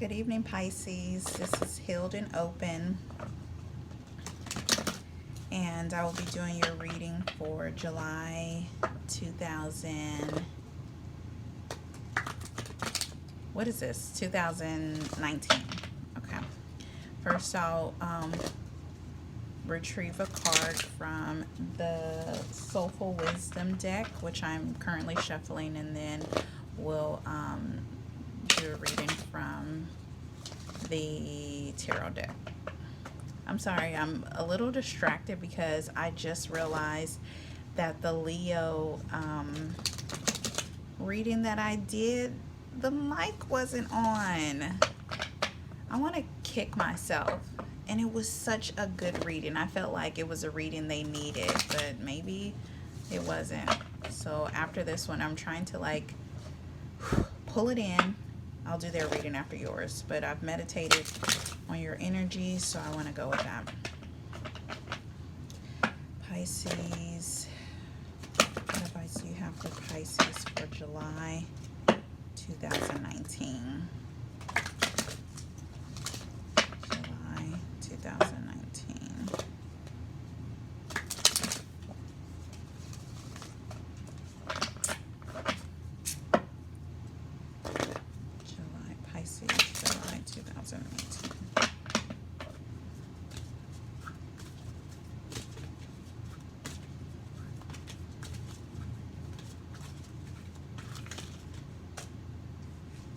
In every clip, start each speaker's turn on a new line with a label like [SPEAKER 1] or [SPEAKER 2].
[SPEAKER 1] Good evening, Pisces. This is Healed and Open, and I will be doing your reading for July 2000. What is this? 2019. Okay. First, I'll retrieve a card from the Soulful Wisdom deck, which I'm currently shuffling, and then we'll do a reading from the tarot deck. I'm sorry, I'm a little distracted because I just realized that the Leo reading that I did, the mic wasn't on. I want to kick myself. And it was such a good reading. I felt like it was a reading they needed, but maybe it wasn't. So after this one, I'm trying to like pull it in. I'll do their reading after yours, but I've meditated on your energy, so I want to go with that. Pisces, what advice do you have for Pisces for July 2019? July 2019. Pisces, July 2018.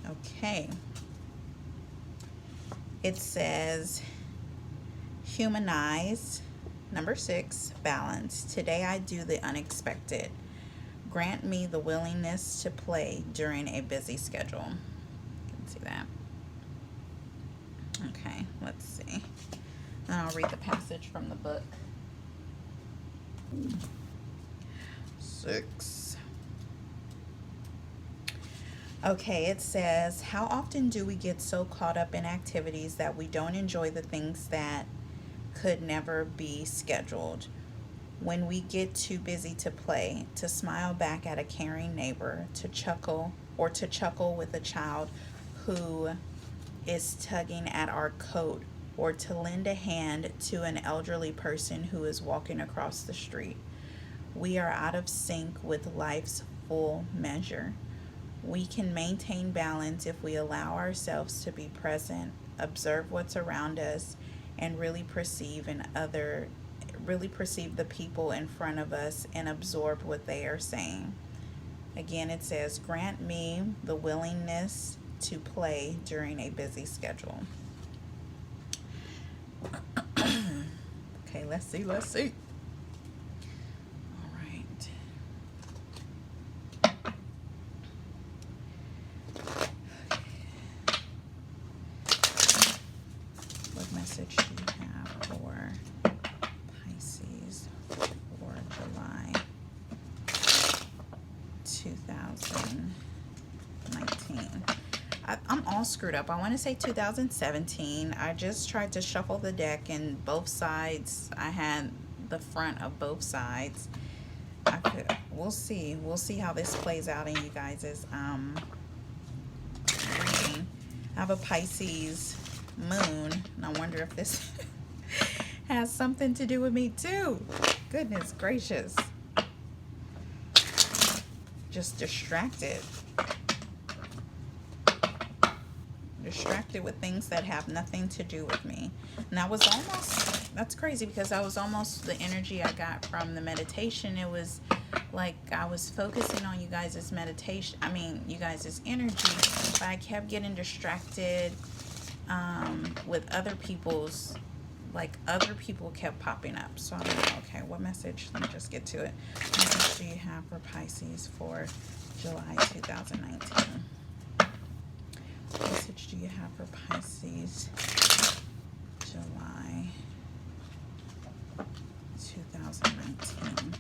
[SPEAKER 1] Okay. It says, humanize. Number 6, balance. Today I do the unexpected. Grant me the willingness to play during a busy schedule. See that? Okay, let's see. And I'll read the passage from the book. 6. Okay, it says, how often do we get so caught up in activities that we don't enjoy the things that could never be scheduled? When we get too busy to play, to smile back at a caring neighbor, to chuckle with a child who is tugging at our coat, or to lend a hand to an elderly person who is walking across the street. We are out of sync with life's full measure. We can maintain balance if we allow ourselves to be present, observe what's around us, and really perceive the people in front of us and absorb what they are saying. Again, it says, grant me the willingness to play during a busy schedule. Okay, let's see. All right. What message do you have for Pisces for July 2019? I'm all screwed up. I want to say 2017. I just tried to shuffle the deck, and both sides, I had the front of both sides. We'll see how this plays out in you guys' reading. I have a Pisces moon, and I wonder if this has something to do with me too. Goodness gracious. Just distracted with things that have nothing to do with me. And that's crazy, because that was almost the energy I got from the meditation. It was like I was focusing on you guys' meditation, you guys' energy, but I kept getting distracted with other people's, other people kept popping up. So I'm like, okay, what message? Let me just get to it. What message do you have for Pisces for July 2019? What message do you have for Pisces July 2019?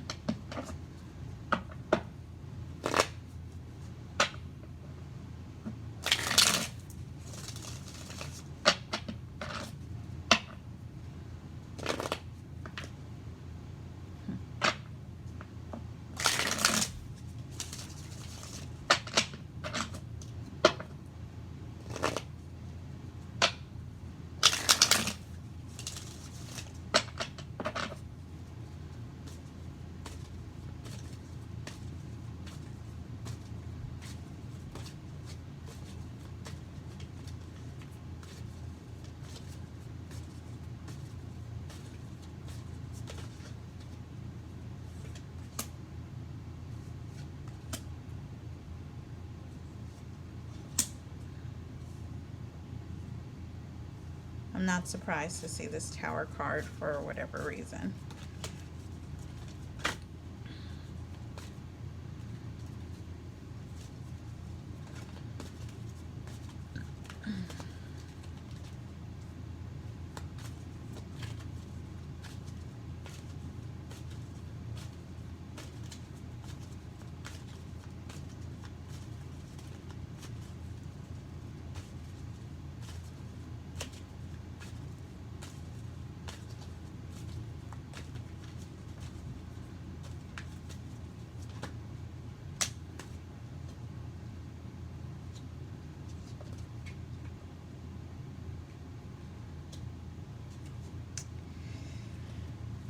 [SPEAKER 1] I'm not surprised to see this Tower card for whatever reason.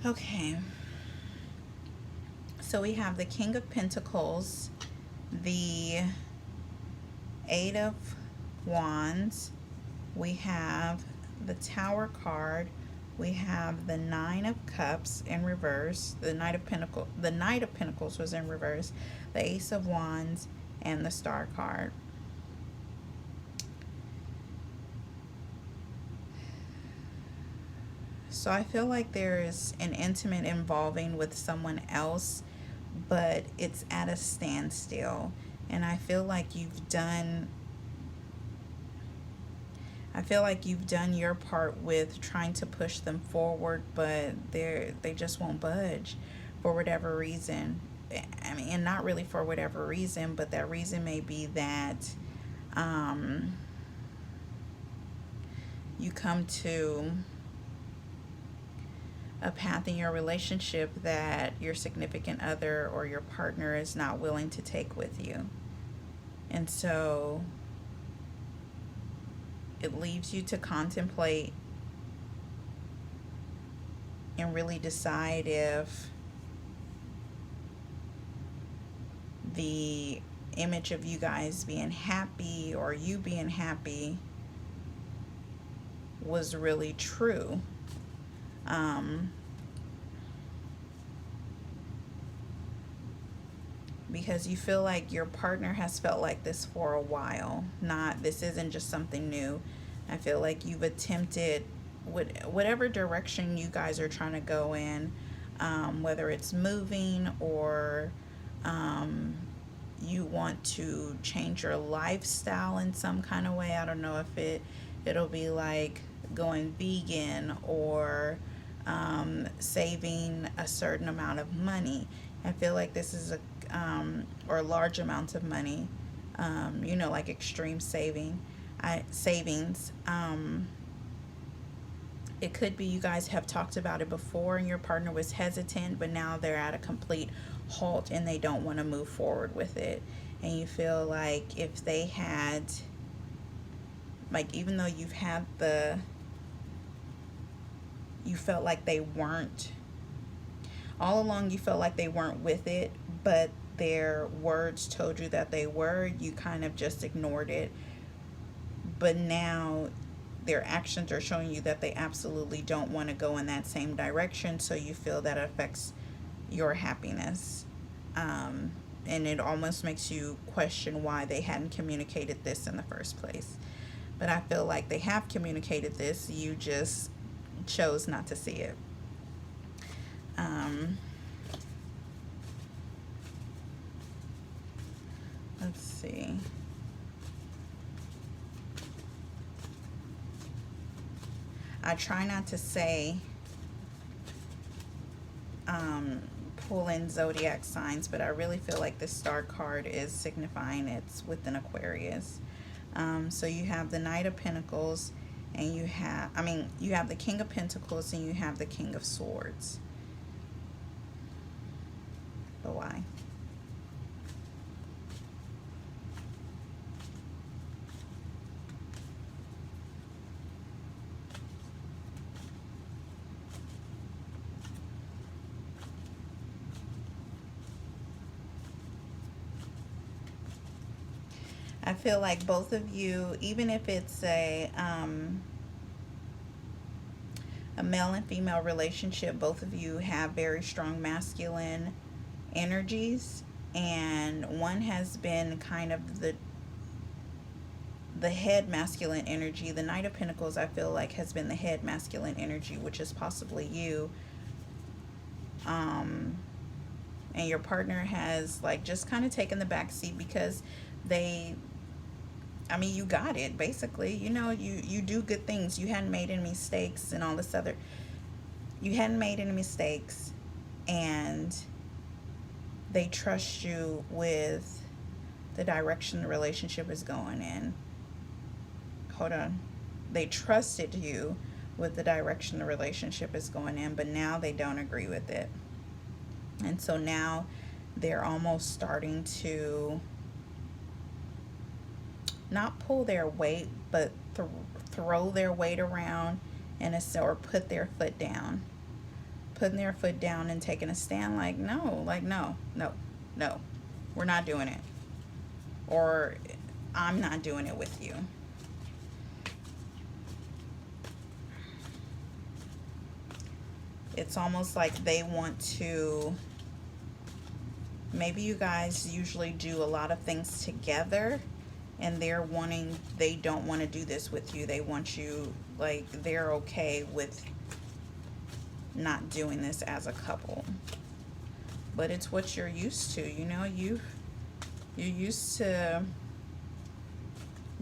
[SPEAKER 1] Okay. So we have the King of Pentacles, the Eight of Wands, we have the Tower card, we have the Nine of Cups in reverse, the Knight of Pentacles was in reverse, the Ace of Wands, and the Star card. So I feel like there is an intimate involving with someone else, but it's at a standstill. And I feel like you've done your part with trying to push them forward, but they just won't budge for whatever reason. I mean, and not really for whatever reason, but that reason may be that you come to a path in your relationship that your significant other or your partner is not willing to take with you. And so it leaves you to contemplate and really decide if the image of you guys being happy or you being happy was really true. Because you feel like your partner has felt like this for a while. This isn't just something new. I feel like you've attempted whatever direction you guys are trying to go in, whether it's moving or you want to change your lifestyle in some kind of way. I don't know if it'll be like going vegan or saving a certain amount of money. I feel like this is or large amounts of money, like extreme savings. It could be you guys have talked about it before and your partner was hesitant, but now they're at a complete halt and they don't want to move forward with it. And you feel like if they had, like, even though you felt like they weren't, all along you felt like they weren't with it, but their words told you that they were, you kind of just ignored it. But now their actions are showing you that they absolutely don't want to go in that same direction, so you feel that it affects your happiness. And it almost makes you question why they hadn't communicated this in the first place. But I feel like they have communicated this, you just chose not to see it. Let's see. I try not to say pull in zodiac signs, but I really feel like this star card is signifying it's within Aquarius. So you have the Knight of Pentacles, and you have the King of Pentacles, and you have the King of Swords. But why? I feel like both of you, even if it's a male and female relationship, both of you have very strong masculine energies, and one has been kind of the the head masculine energy. The Knight of Pentacles, I feel like, has been the head masculine energy, which is possibly you. And your partner has like just kind of taken the back seat because they, I mean, you got it basically. You know, you do good things. You hadn't made any mistakes and all this other. You hadn't made any mistakes, and they trust you with the direction the relationship is going in. Hold on. They trusted you with the direction the relationship is going in, but now they don't agree with it. And so now they're almost starting to not pull their weight, but throw their weight around and or put their foot down. Putting their foot down and taking a stand like, no, we're not doing it. Or I'm not doing it with you. It's almost like they want to, maybe you guys usually do a lot of things together, and they don't want to do this with you. They want you, like, they're okay with not doing this as a couple. But it's what you're used to, you know, you're used to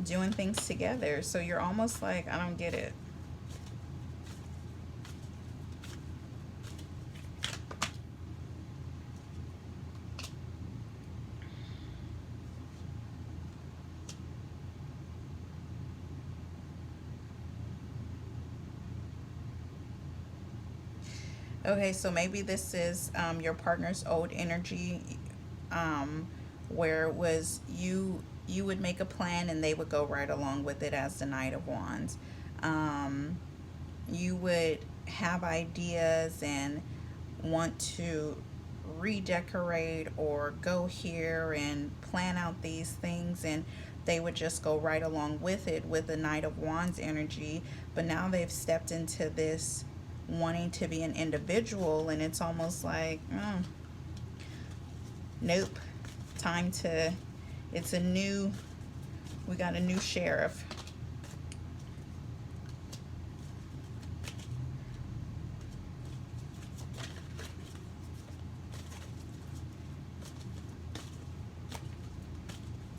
[SPEAKER 1] doing things together. So you're almost like, I don't get it. Okay, so maybe this is your partner's old energy, where it was you would make a plan and they would go right along with it as the Knight of Wands. You would have ideas and want to redecorate or go here and plan out these things, and they would just go right along with it with the Knight of Wands energy. But now they've stepped into this wanting to be an individual, and it's almost like, nope, time to, it's a new, we got a new sheriff.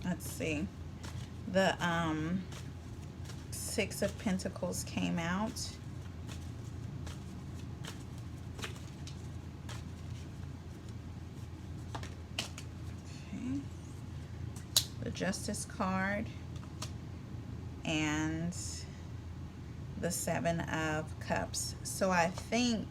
[SPEAKER 1] Let's see, the Six of Pentacles came out. The Justice card and the Seven of Cups. So I think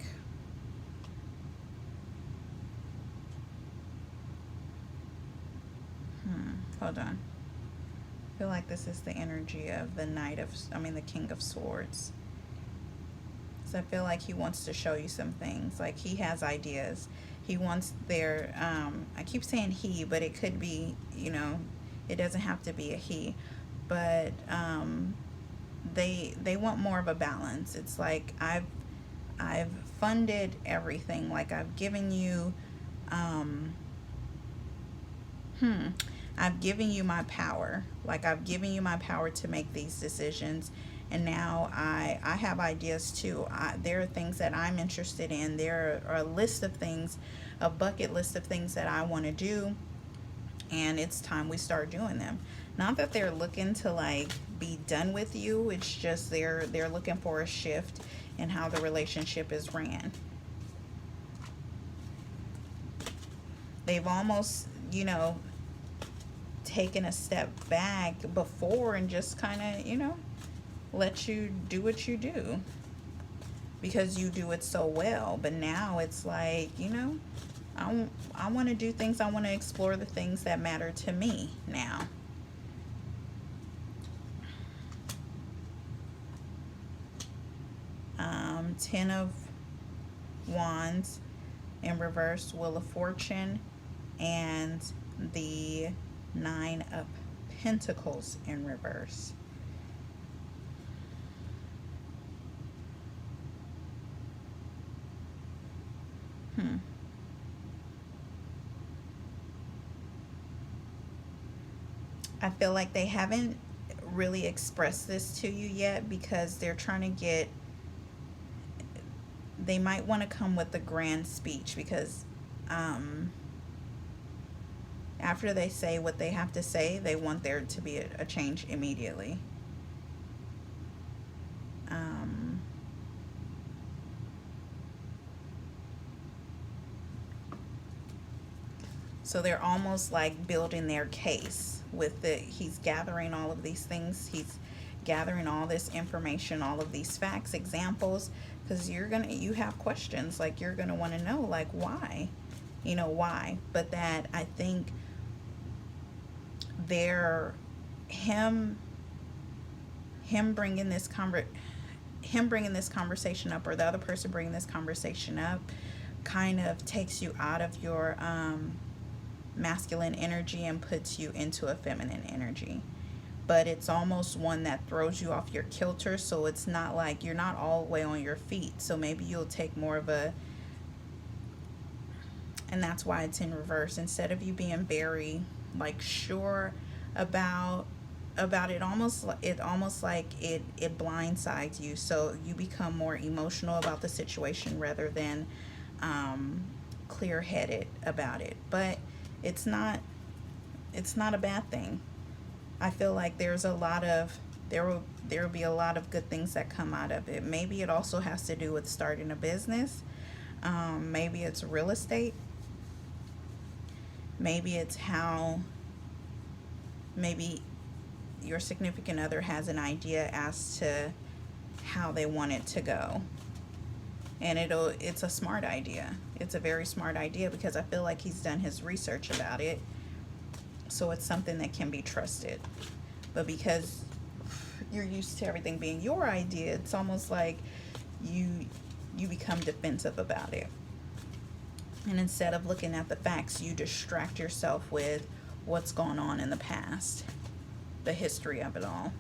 [SPEAKER 1] hold on. I feel like this is the energy of the the King of Swords. So I feel like he wants to show you some things. Like, he has ideas. He wants their I keep saying he, but it could be, you know, it doesn't have to be a he, but they want more of a balance. It's like, I've funded everything. Like, I've given you I've given you my power. Like, I've given you my power to make these decisions, and now I have ideas too. There are things that I'm interested in. There are a list of things, a bucket list of things that I want to do, and it's time we start doing them. Not that they're looking to like be done with you. It's just they're looking for a shift in how the relationship is ran. They've almost, you know, taken a step back before and just kind of, you know, let you do what you do because you do it so well. But now it's like, you know, I want to do things. I want to explore the things that matter to me now. Ten of Wands in reverse, Wheel of Fortune, and the Nine of Pentacles in reverse. I feel like they haven't really express this to you yet because they're trying to get, they might want to come with a grand speech because after they say what they have to say, they want there to be a change immediately. Um, so they're almost like building their case with the, he's gathering all of these things. He's gathering all this information, all of these facts, examples, because you have questions, like you're gonna want to know, like, why, why. But that, I think, they're him bringing this conversation up, or the other person bringing this conversation up, kind of takes you out of your masculine energy and puts you into a feminine energy. But it's almost one that throws you off your kilter, so it's not like you're not all the way on your feet. So maybe you'll take more of a, and that's why it's in reverse. Instead of you being very like sure about it, almost like it blindsides you, so you become more emotional about the situation rather than clear-headed about it. But it's not a bad thing. I feel like there will be a lot of good things that come out of it. Maybe it also has to do with starting a business. Maybe it's real estate. Maybe it's maybe your significant other has an idea as to how they want it to go. And it's a smart idea. It's a very smart idea because I feel like he's done his research about it. So it's something that can be trusted. But because you're used to everything being your idea, it's almost like you become defensive about it. And instead of looking at the facts, you distract yourself with what's gone on in the past, the history of it all.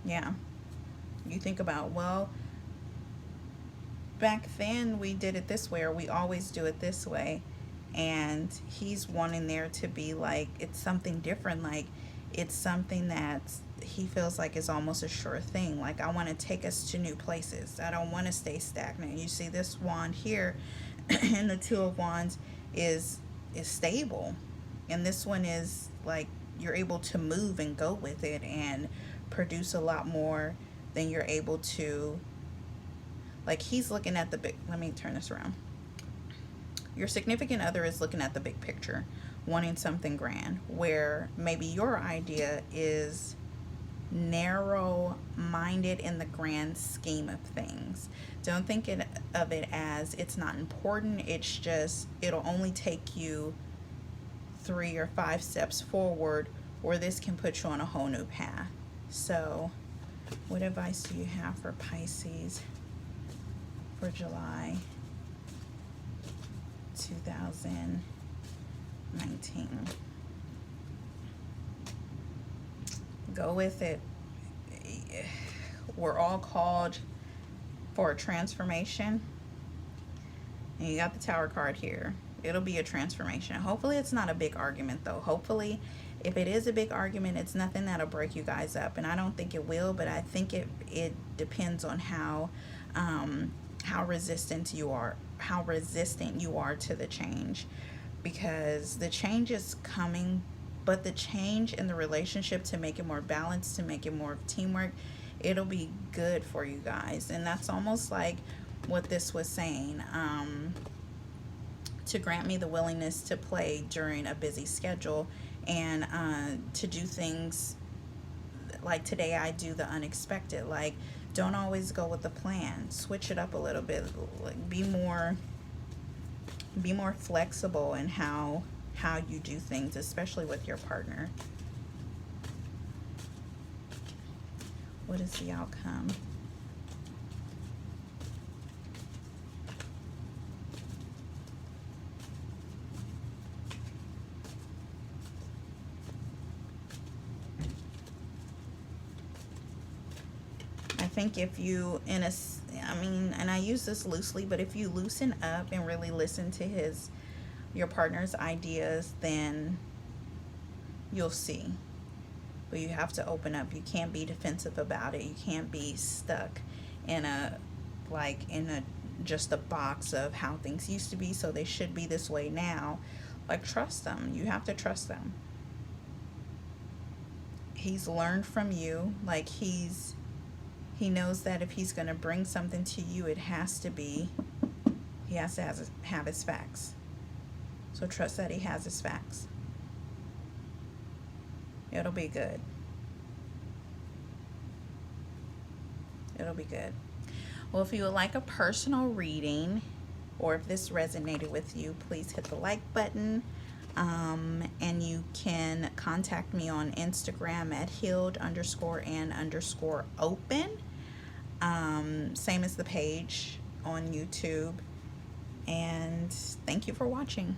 [SPEAKER 1] Yeah. You think about, well, back then we did it this way, or we always do it this way. And he's wanting there to be like, it's something different. Like, it's something that he feels like is almost a sure thing. Like, I want to take us to new places. I don't want to stay stagnant. You see this wand here and the Two of Wands is stable. And this one is like, you're able to move and go with it and produce a lot more than you're able to. Like, he's looking at the big, let me turn this around. Your significant other is looking at the big picture, wanting something grand, where maybe your idea is narrow-minded in the grand scheme of things. Don't think of it as it's not important. It's just, it'll only take you 3 or 5 steps forward, or this can put you on a whole new path. So, what advice do you have for Pisces for July 2019? Go with it. We're all called for a transformation. And you got the Tower card here. It'll be a transformation. Hopefully it's not a big argument, though. Hopefully, if it is a big argument, it's nothing that'll break you guys up. And I don't think it will, but I think it depends on how resistant you are to the change. Because the change is coming, but the change in the relationship, to make it more balanced, to make it more of teamwork, it'll be good for you guys. And that's almost like what this was saying. To grant me the willingness to play during a busy schedule, and to do things like today. I do the unexpected. Like, don't always go with the plan. Switch it up a little bit. Like, be more flexible in how you do things, especially with your partner. What is the outcome? I think if you, and I use this loosely, but if you loosen up and really listen to his your partner's ideas, then you'll see. But you have to open up. You can't be defensive about it. You can't be stuck in a just a box of how things used to be, so they should be this way now. Like, trust them. You have to trust them. He's learned from you. Like, he knows that if he's going to bring something to you, he has to have his facts. So trust that he has his facts. It'll be good. It'll be good. Well, if you would like a personal reading, or if this resonated with you, please hit the like button. And you can contact me on Instagram at healed_and_open. Same as the page on YouTube. And thank you for watching.